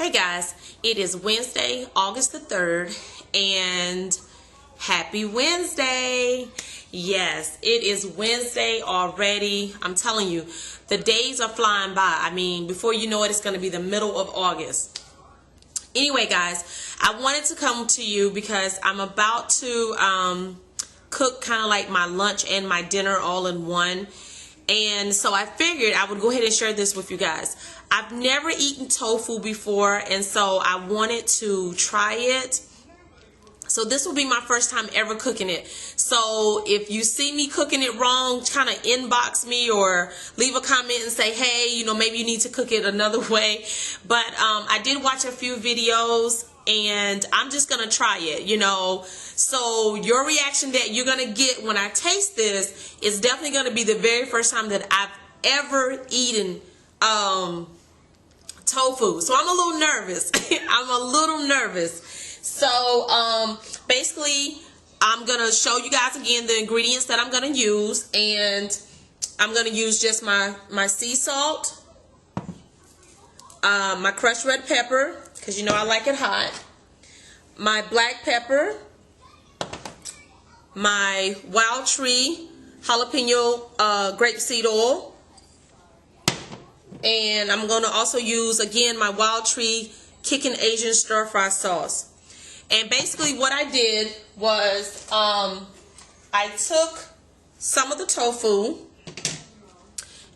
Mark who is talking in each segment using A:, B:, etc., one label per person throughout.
A: Hey guys, it is Wednesday, August the 3rd, and happy Wednesday. Yes, it is Wednesday already. I'm telling you, the days are flying by. I mean, before you know it, it's going to be the middle of August. Anyway, guys, I wanted to come to you because I'm about to cook kind of like my lunch and my dinner all in one. And so I figured I would go ahead and share this with you guys. I've never eaten tofu before, and so I wanted to try it. So this will be my first time ever cooking it. So if you see me cooking it wrong, kind of inbox me or leave a comment and say, hey, you know, maybe you need to cook it another way. But I did watch a few videos, and I'm just going to try it, you know. So your reaction that you're going to get when I taste this is definitely going to be the very first time that I've ever eaten tofu. So I'm a little nervous. I'm a little nervous. So basically, I'm going to show you guys again the ingredients that I'm going to use. And I'm going to use just my sea salt, my crushed red pepper, because you know I like it hot, my black pepper, my wild tree jalapeno grapeseed oil, and I'm going to also use again my wild tree kicking Asian stir fry sauce. And basically what I did was I took some of the tofu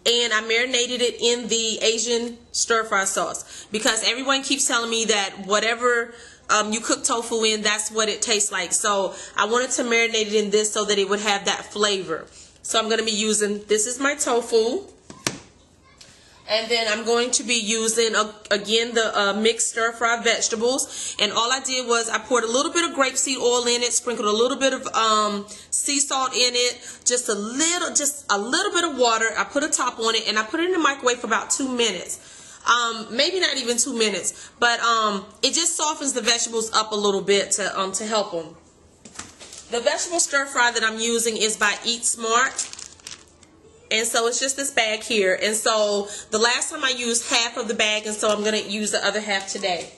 A: and I marinated it in the Asian stir fry sauce, because everyone keeps telling me that whatever you cook tofu in, that's what it tastes like. So I wanted to marinate it in this so that it would have that flavor. So I'm going to be using, this is my tofu. And then I'm going to be using, again, the mixed stir-fry vegetables. And all I did was I poured a little bit of grapeseed oil in it, sprinkled a little bit of sea salt in it, just a little bit of water. I put a top on it, and I put it in the microwave for about 2 minutes. Maybe not even 2 minutes, but it just softens the vegetables up a little bit to help them. The vegetable stir-fry that I'm using is by Eat Smart. And so it's just this bag here. And so the last time I used half of the bag, and so I'm going to use the other half today.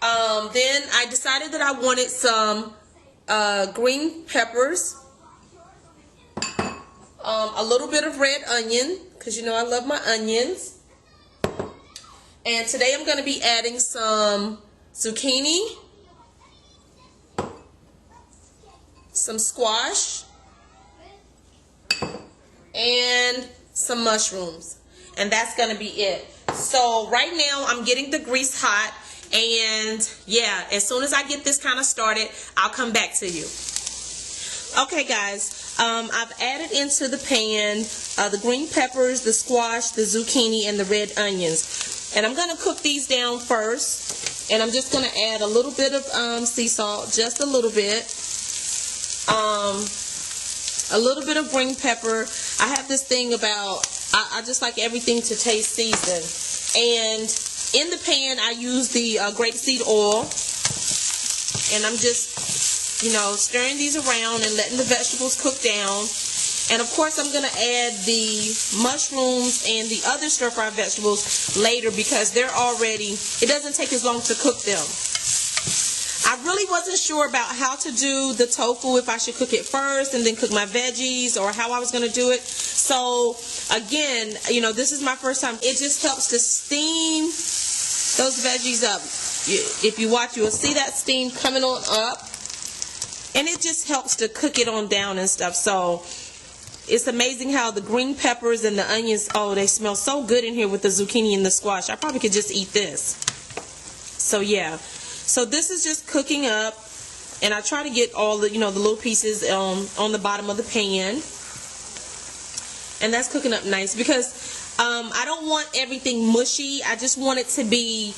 A: Then I decided that I wanted some green peppers, a little bit of red onion, because you know I love my onions. And today I'm going to be adding some zucchini, some squash, and some mushrooms, and that's gonna be it. So right now I'm getting the grease hot, and yeah, as soon as I get this kind of started, I'll come back to you. Okay guys, I've added into the pan the green peppers, the squash, the zucchini, and the red onions, and I'm gonna cook these down first. And I'm just gonna add a little bit of sea salt, just a little bit, a little bit of green pepper. I have this thing about, I just like everything to taste seasoned. And in the pan, I use the grapeseed oil. And I'm just, you know, stirring these around and letting the vegetables cook down. And of course, I'm going to add the mushrooms and the other stir-fry vegetables later, because they're already, it doesn't take as long to cook them. I really wasn't sure about how to do the tofu, if I should cook it first and then cook my veggies, or how I was going to do it. So again, you know, this is my first time. It just helps to steam those veggies up. If you watch, you will see that steam coming on up, and it just helps to cook it on down and stuff. So it's amazing how the green peppers and the onions, oh, they smell so good in here with the zucchini and the squash. I probably could just eat this. So yeah. So this is just cooking up, and I try to get all the, you know, the little pieces on the bottom of the pan, and that's cooking up nice, because I don't want everything mushy. I just want it to be,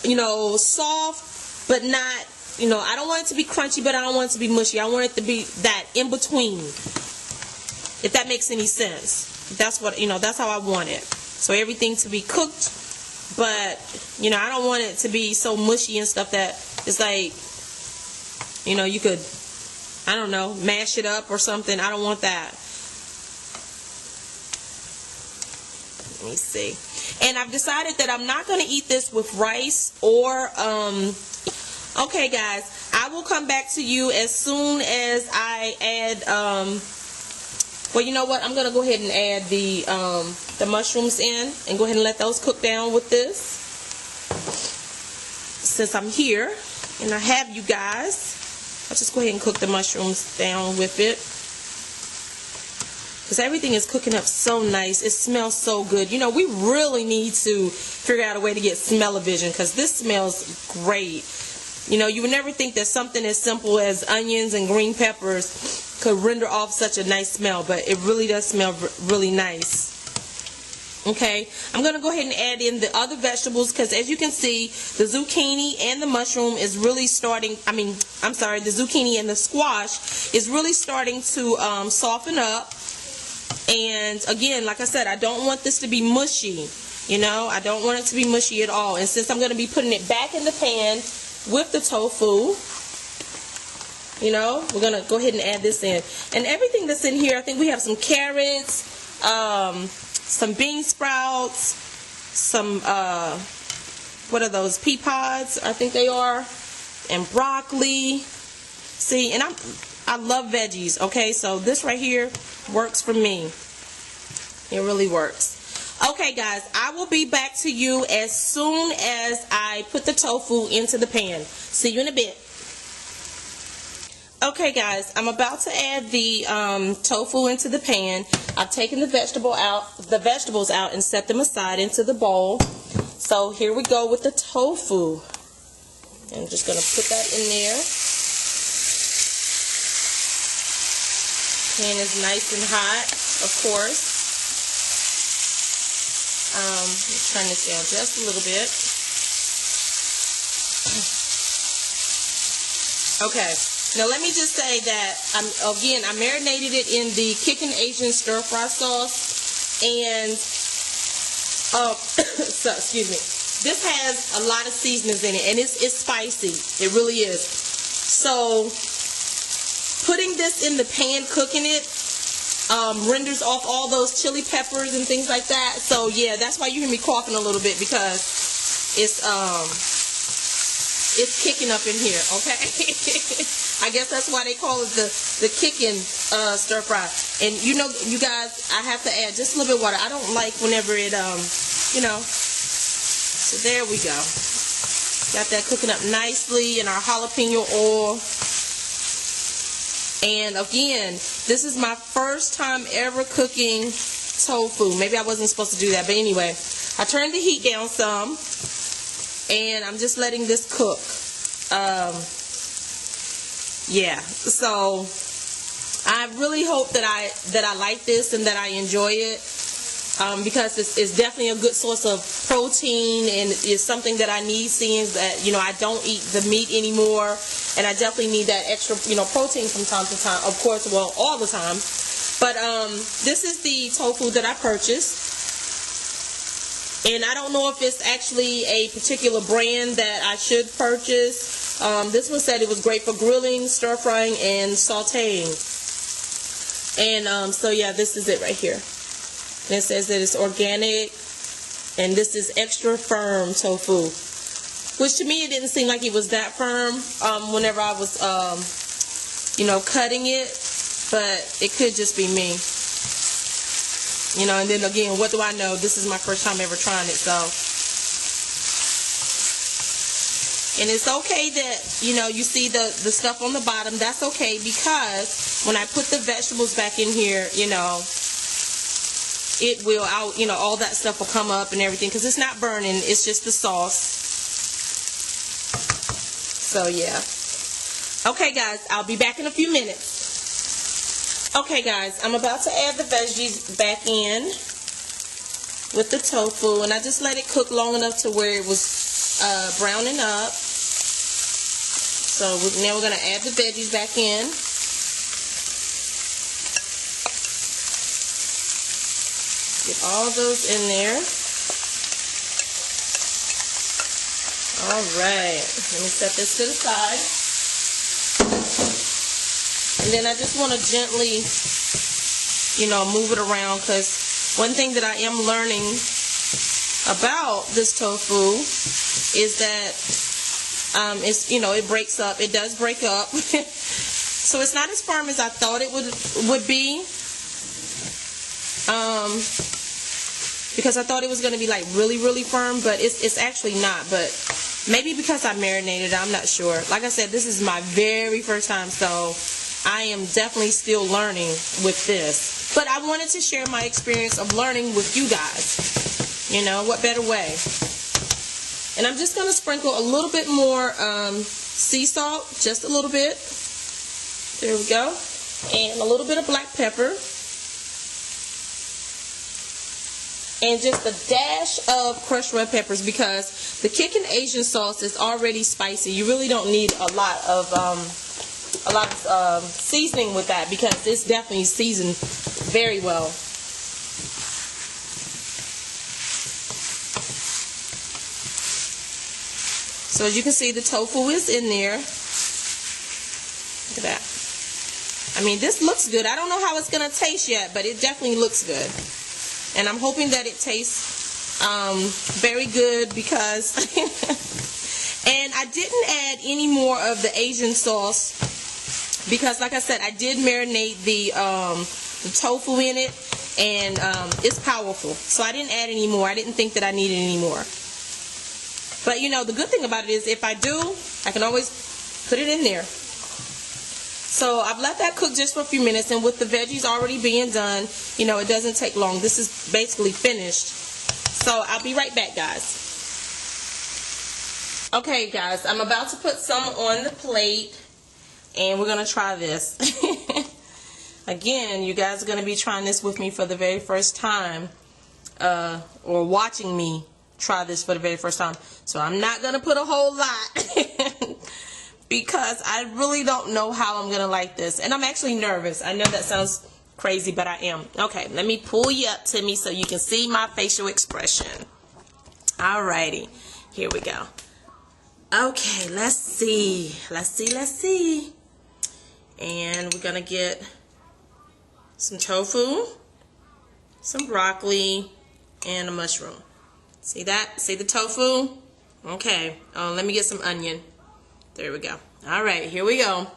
A: you know, soft, but not, you know, I don't want it to be crunchy, but I don't want it to be mushy. I want it to be that in between, if that makes any sense. That's what, you know, that's how I want it. So everything to be cooked, but, you know, I don't want it to be so mushy and stuff that it's like, you know, you could, I don't know, mash it up or something. I don't want that. Let me see. And I've decided that I'm not going to eat this with rice or, okay guys, I will come back to you as soon as I add, well, you know what, I'm going to go ahead and add the mushrooms in and go ahead and let those cook down with this. Since I'm here and I have you guys, I'll just go ahead and cook the mushrooms down with it. Because everything is cooking up so nice. It smells so good. You know, we really need to figure out a way to get smell-o-vision because this smells great. You know, you would never think that something as simple as onions and green peppers could render off such a nice smell, but it really does smell really nice. Okay, I'm going to go ahead and add in the other vegetables because as you can see, the zucchini and the mushroom is really starting, the zucchini and the squash is really starting to soften up. And again, like I said, I don't want this to be mushy. You know, I don't want it to be mushy at all. And since I'm going to be putting it back in the pan with the tofu, you know, we're going to go ahead and add this in. And everything that's in here, I think we have some carrots, some bean sprouts, some, what are those, pea pods, I think they are, and broccoli. See, and I love veggies, okay? So this right here works for me. It really works. Okay, guys, I will be back to you as soon as I put the tofu into the pan. See you in a bit. Okay, guys, I'm about to add the tofu into the pan. I've taken the vegetables out and set them aside into the bowl. So here we go with the tofu. I'm just going to put that in there. Pan is nice and hot, of course. Let's turn this down just a little bit. Okay, now let me just say that, I marinated it in the Kickin' Asian stir fry sauce, and, so, excuse me, this has a lot of seasonings in it, and it's spicy, it really is. So, putting this in the pan, cooking it, renders off all those chili peppers and things like that. So yeah, that's why you hear me coughing a little bit, because it's kicking up in here, okay? I guess that's why they call it the kicking stir fry. And you know, you guys, I have to add just a little bit of water. I don't like whenever it, you know. So there we go. Got that cooking up nicely in our jalapeno oil. And again, this is my first time ever cooking tofu. Maybe I wasn't supposed to do that, but anyway, I turned the heat down some, and I'm just letting this cook. Yeah, so I really hope that I like this and that I enjoy it, because it's definitely a good source of protein, and it's something that I need, seeing that, you know, I don't eat the meat anymore. And I definitely need that extra, you know, protein from time to time. Of course, well, all the time. But this is the tofu that I purchased. And I don't know if it's actually a particular brand that I should purchase. This one said it was great for grilling, stir frying, and sauteing. And so yeah, this is it right here. And it says that it's organic, and this is extra firm tofu. Which to me, it didn't seem like it was that firm whenever I was, you know, cutting it. But it could just be me. You know, and then again, what do I know? This is my first time ever trying it, so. And it's okay that, you know, you see the stuff on the bottom. That's okay, because when I put the vegetables back in here, you know, it will, you know, all that stuff will come up and everything. Because it's not burning. It's just the sauce. So yeah. Okay guys, I'll be back in a few minutes. Okay guys, I'm about to add the veggies back in with the tofu, and I just let it cook long enough to where it was browning up. So now we're going to add the veggies back in. Get all those in there. Alright, let me set this to the side. And then I just want to gently, you know, move it around, because One thing that I am learning about this tofu is that it's, you know, it breaks up. It does break up. So it's not as firm as I thought it would be. Because I thought it was going to be like really firm, but it's actually not. But maybe because I marinated, I'm not sure. Like I said, this is my very first time, so I am definitely still learning with this. But I wanted to share my experience of learning with you guys. You know, what better way? And I'm just going to sprinkle a little bit more sea salt, just a little bit. There we go. And a little bit of black pepper. And just a dash of crushed red peppers, because the kicking Asian sauce is already spicy. You really don't need a lot of seasoning with that, because it's definitely seasoned very well. So as you can see, the tofu is in there. Look at that. I mean, this looks good. I don't know how it's going to taste yet, but it definitely looks good. And I'm hoping that it tastes very good, because and I didn't add any more of the Asian sauce, because like I said, I did marinate the tofu in it, and it's powerful. So I didn't add any more. I didn't think that I needed any more. But you know, the good thing about it is, if I do, I can always put it in there. So I've let that cook just for a few minutes, and with the veggies already being done, you know, it doesn't take long. This is basically finished. So I'll be right back, guys. Okay, guys, I'm about to put some on the plate, and we're going to try this. Again, you guys are going to be trying this with me for the very first time, or watching me try this for the very first time. So I'm not going to put a whole lot. Because I really don't know how I'm going to like this. And I'm actually nervous. I know that sounds crazy, but I am. Okay, let me pull you up to me so you can see my facial expression. Alrighty, here we go. Okay, let's see. Let's see. And we're going to get some tofu, some broccoli, and a mushroom. See that? See the tofu? Okay, let me get some onion. There we go. All right, here we go.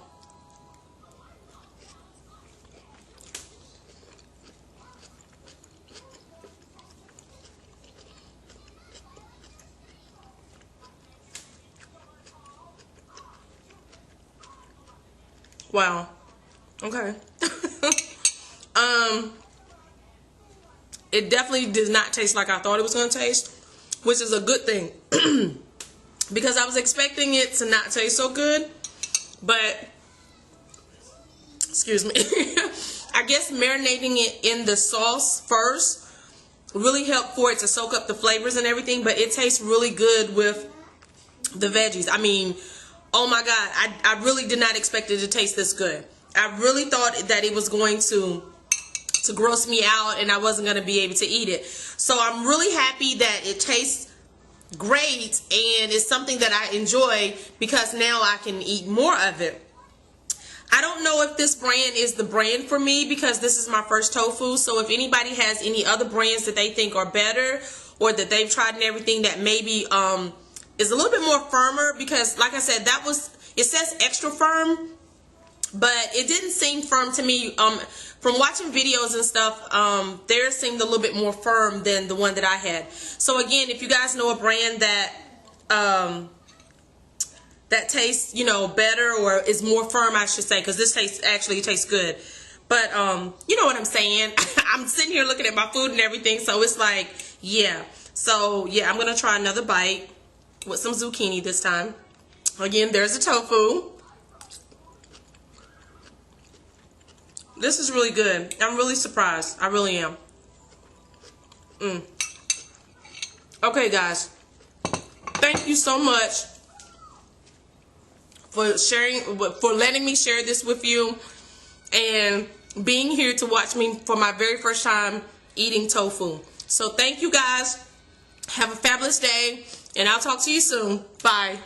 A: Wow. Okay. It definitely does not taste like I thought it was going to taste, which is a good thing. Because I was expecting it to not taste so good, but, excuse me, I guess marinating it in the sauce first really helped for it to soak up the flavors and everything, but it tastes really good with the veggies. I mean, oh my God, I really did not expect it to taste this good. I really thought that it was going to gross me out and I wasn't going to be able to eat it. So I'm really happy that it tastes great, and it's something that I enjoy, because now I can eat more of it. I don't know if this brand is the brand for me, because this is my first tofu. So if anybody has any other brands that they think are better, or that they've tried and everything that maybe is a little bit more firmer, because like I said, it says extra firm, but it didn't seem firm to me. From watching videos and stuff, theirs seemed a little bit more firm than the one that I had. So again, if you guys know a brand that that tastes, you know, better, or is more firm, I should say, because this actually tastes good. But you know what I'm saying. I'm sitting here looking at my food and everything, so it's like, yeah. So yeah, I'm gonna try another bite with some zucchini this time. Again, there's the tofu. This is really good. I'm really surprised. I really am. Okay, guys. Thank you so much for sharing, for letting me share this with you, and being here to watch me for my very first time eating tofu. So thank you, guys. Have a fabulous day, and I'll talk to you soon. Bye.